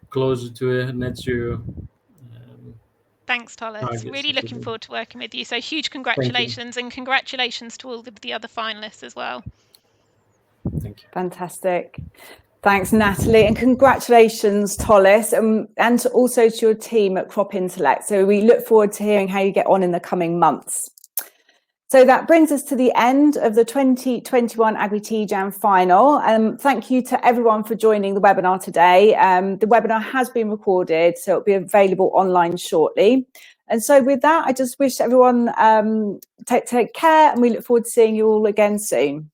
closer to a net zero. Thanks, Tollis. Really looking forward to working with you. So huge congratulations, and congratulations to all of the other finalists as well. Thank you. Fantastic. Thanks, Natalie, and congratulations, Tollis, and also to your team at Crop Intellect. So we look forward to hearing how you get on in the coming months. So that brings us to the end of the 2021 Agri-TGAM final. Thank you to everyone for joining the webinar today. The webinar has been recorded, so it'll be available online shortly. And so with that, I just wish everyone take care, and we look forward to seeing you all again soon.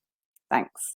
Thanks.